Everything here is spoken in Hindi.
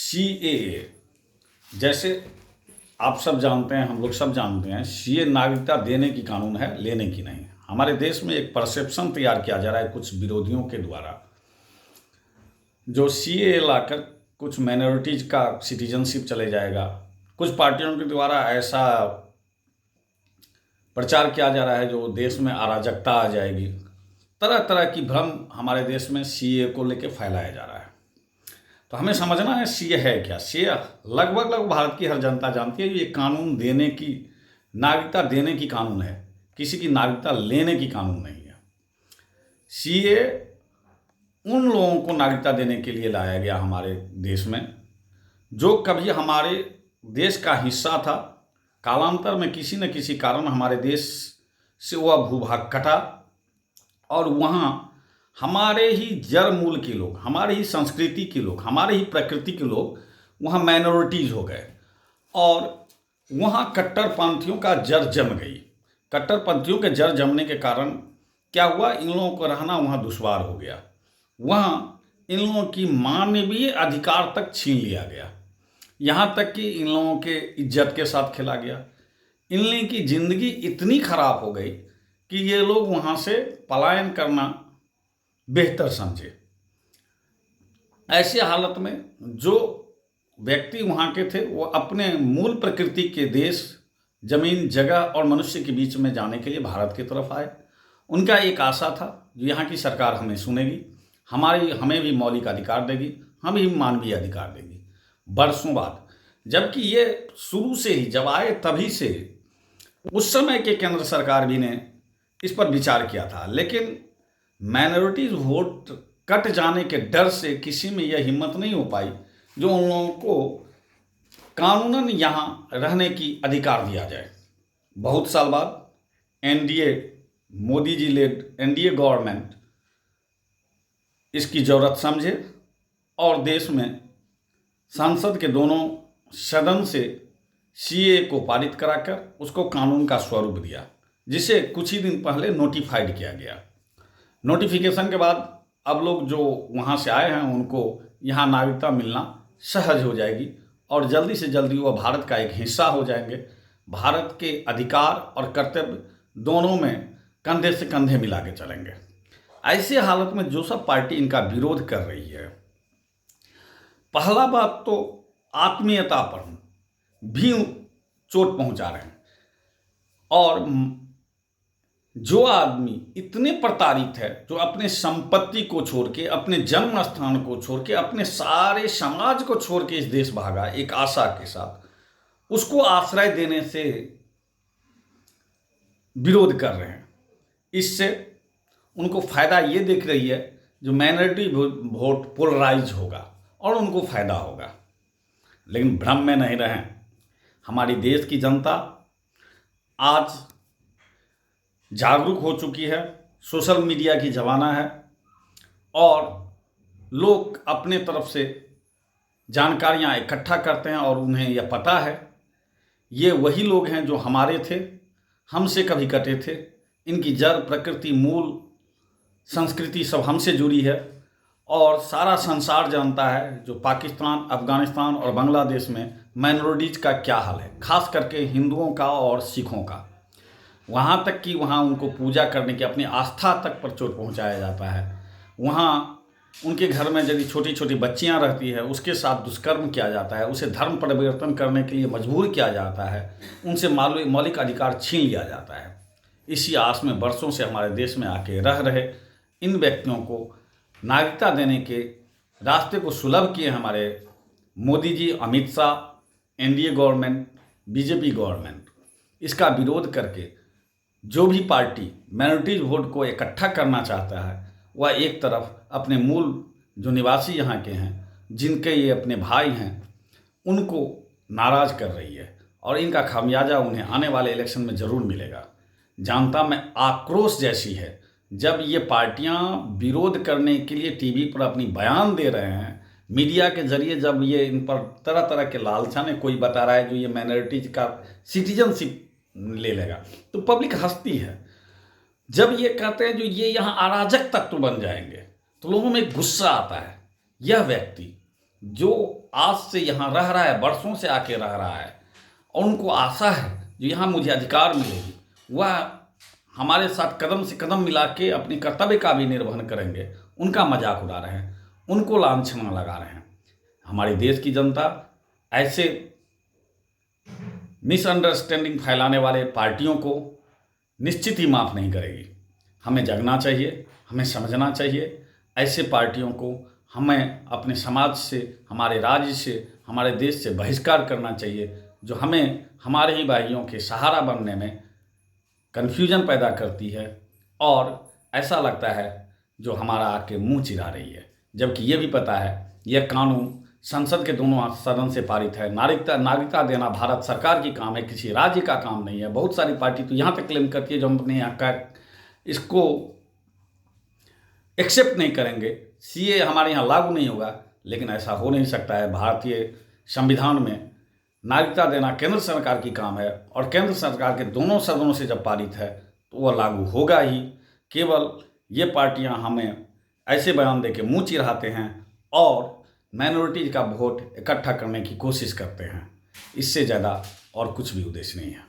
सीएए, जैसे आप सब जानते हैं, हम लोग सब जानते हैं, सीए नागरिकता देने की कानून है, लेने की नहीं। हमारे देश में एक परसेप्शन तैयार किया जा रहा है कुछ विरोधियों के द्वारा, जो सीए लाकर कुछ माइनॉरिटीज का सिटीजनशिप चले जाएगा। कुछ पार्टियों के द्वारा ऐसा प्रचार किया जा रहा है जो देश में अराजकता आ जाएगी। तरह तरह की भ्रम हमारे देश में सीए को लेकर फैलाया जा रहा है। तो हमें समझना है सीए है क्या। सीए लगभग भारत की हर जनता जानती है, ये कानून देने की, नागरिकता देने की कानून है, किसी की नागरिकता लेने की कानून नहीं है। सीए उन लोगों को नागरिकता देने के लिए लाया गया हमारे देश में जो कभी हमारे देश का हिस्सा था, कालांतर में किसी न किसी कारण हमारे देश से वह भूभाग कटा और वहाँ हमारे ही जड़ मूल के लोग, हमारे ही संस्कृति के लोग, हमारे ही प्रकृति के लोग वहाँ माइनॉरिटीज हो गए और वहाँ कट्टरपंथियों का जड़ जम गई। कट्टरपंथियों के जड़ जमने के कारण क्या हुआ, इन लोगों को रहना वहाँ दुश्वार हो गया। वहाँ इन लोगों की मानवीय अधिकार तक छीन लिया गया, यहाँ तक कि इन लोगों के इज्जत के साथ खेला गया। इन लोगों की ज़िंदगी इतनी खराब हो गई कि ये लोग वहाँ से पलायन करना बेहतर समझे। ऐसी हालत में जो व्यक्ति वहाँ के थे वो अपने मूल प्रकृति के देश, जमीन जगह और मनुष्य के बीच में जाने के लिए भारत की तरफ आए। उनका एक आशा था जो यहाँ की सरकार हमें सुनेगी, हमें भी मौलिक अधिकार देगी, हमें भी मानवीय अधिकार देगी। बरसों बाद, जबकि ये शुरू से ही जब आए तभी से उस समय के केंद्र सरकार भी ने इस पर विचार किया था, लेकिन माइनॉरिटीज वोट कट जाने के डर से किसी में यह हिम्मत नहीं हो पाई जो उन लोगों को कानूनन यहाँ रहने की अधिकार दिया जाए। बहुत साल बाद NDA, Modi ji lead NDA government इसकी ज़रूरत समझे और देश में संसद के दोनों सदन से सीए को पारित कराकर उसको कानून का स्वरूप दिया, जिसे कुछ ही दिन पहले नोटिफाइड किया गया। नोटिफिकेशन के बाद अब लोग जो वहाँ से आए हैं उनको यहाँ नागरिकता मिलना सहज हो जाएगी और जल्दी से जल्दी वह भारत का एक हिस्सा हो जाएंगे। भारत के अधिकार और कर्तव्य दोनों में कंधे से कंधे मिला के चलेंगे। ऐसी हालत में जो सब पार्टी इनका विरोध कर रही है, पहला बात तो आत्मीयता पर भी चोट पहुंचा रहे हैं। और जो आदमी इतने प्रताड़ित है, जो अपने संपत्ति को छोड़ के, अपने जन्म स्थान को छोड़ के, अपने सारे समाज को छोड़ के इस देश भागा एक आशा के साथ, उसको आश्रय देने से विरोध कर रहे हैं। इससे उनको फायदा ये दिख रही है जो माइनॉरिटी वोट पोलराइज होगा और उनको फायदा होगा। लेकिन भ्रम में नहीं रहें। हमारी देश की जनता आज जागरूक हो चुकी है, सोशल मीडिया की ज़माना है और लोग अपने तरफ से जानकारियां इकट्ठा करते हैं और उन्हें यह पता है ये वही लोग हैं जो हमारे थे, हमसे कभी कटे थे, इनकी जड़, प्रकृति, मूल संस्कृति सब हमसे जुड़ी है। और सारा संसार जानता है जो पाकिस्तान, अफगानिस्तान और बांग्लादेश में माइनॉरिटीज का क्या हाल है, खास करके हिंदुओं का और सिखों का। वहाँ तक कि वहाँ उनको पूजा करने की, अपनी आस्था तक पर चोट पहुँचाया जाता है। वहाँ उनके घर में यदि छोटी छोटी बच्चियाँ रहती है उसके साथ दुष्कर्म किया जाता है, उसे धर्म परिवर्तन करने के लिए मजबूर किया जाता है, उनसे मौलिक अधिकार छीन लिया जाता है। इसी आस में बरसों से हमारे देश में आके रह रहे इन व्यक्तियों को नागरिकता देने के रास्ते को सुलभ किए हमारे Modi ji, Amit Shah, NDA government, BJP government. इसका विरोध करके जो भी पार्टी माइनॉरिटीज वोट को इकट्ठा करना चाहता है वह एक तरफ अपने मूल जो निवासी यहाँ के हैं, जिनके ये अपने भाई हैं, उनको नाराज़ कर रही है और इनका खामियाजा उन्हें आने वाले इलेक्शन में ज़रूर मिलेगा। जनता में आक्रोश जैसी है जब ये पार्टियां विरोध करने के लिए टीवी पर अपनी बयान दे रहे हैं, मीडिया के जरिए जब ये इन पर तरह तरह के लालचाने कोई बता रहा है जो ये माइनॉरिटीज का सिटीजनशिप ले लेगा, तो पब्लिक हंसती है। जब ये कहते हैं जो ये यहाँ अराजक तत्व बन जाएंगे तो लोगों में गुस्सा आता है। यह व्यक्ति जो आज से यहाँ रह रहा है, बरसों से आके रह रहा है, और उनको आशा है जो यहाँ मुझे अधिकार मिलेगी, वह हमारे साथ कदम से कदम मिला के अपने कर्तव्य का भी निर्वहन करेंगे, उनका मजाक उड़ा रहे हैं, उनको लांछना लगा रहे हैं। हमारे देश की जनता ऐसे मिसअंडरस्टैंडिंग फैलाने वाले पार्टियों को निश्चित ही माफ़ नहीं करेगी। हमें जगना चाहिए, हमें समझना चाहिए। ऐसे पार्टियों को हमें अपने समाज से, हमारे राज्य से, हमारे देश से बहिष्कार करना चाहिए, जो हमें हमारे ही भाइयों के सहारा बनने में कन्फ्यूजन पैदा करती है और ऐसा लगता है जो हमारा आके मुंह चिरा रही है। जबकि ये भी पता है यह कानून संसद के दोनों सदन से पारित है। नागरिकता देना भारत सरकार की काम है, किसी राज्य का काम नहीं है। बहुत सारी पार्टी तो यहाँ तक क्लेम करती है जो हम अपने यहाँ का इसको एक्सेप्ट नहीं करेंगे, सीए हमारे यहाँ लागू नहीं होगा। लेकिन ऐसा हो नहीं सकता है। भारतीय संविधान में नागरिकता देना केंद्र सरकार की काम है और केंद्र सरकार के दोनों सदनों से जब पारित है तो वह लागू होगा ही। केवल ये पार्टियां हमें ऐसे बयान दे के मुँह चिढ़ाते हैं और माइनॉरिटीज का वोट इकट्ठा करने की कोशिश करते हैं। इससे ज़्यादा और कुछ भी उद्देश्य नहीं है।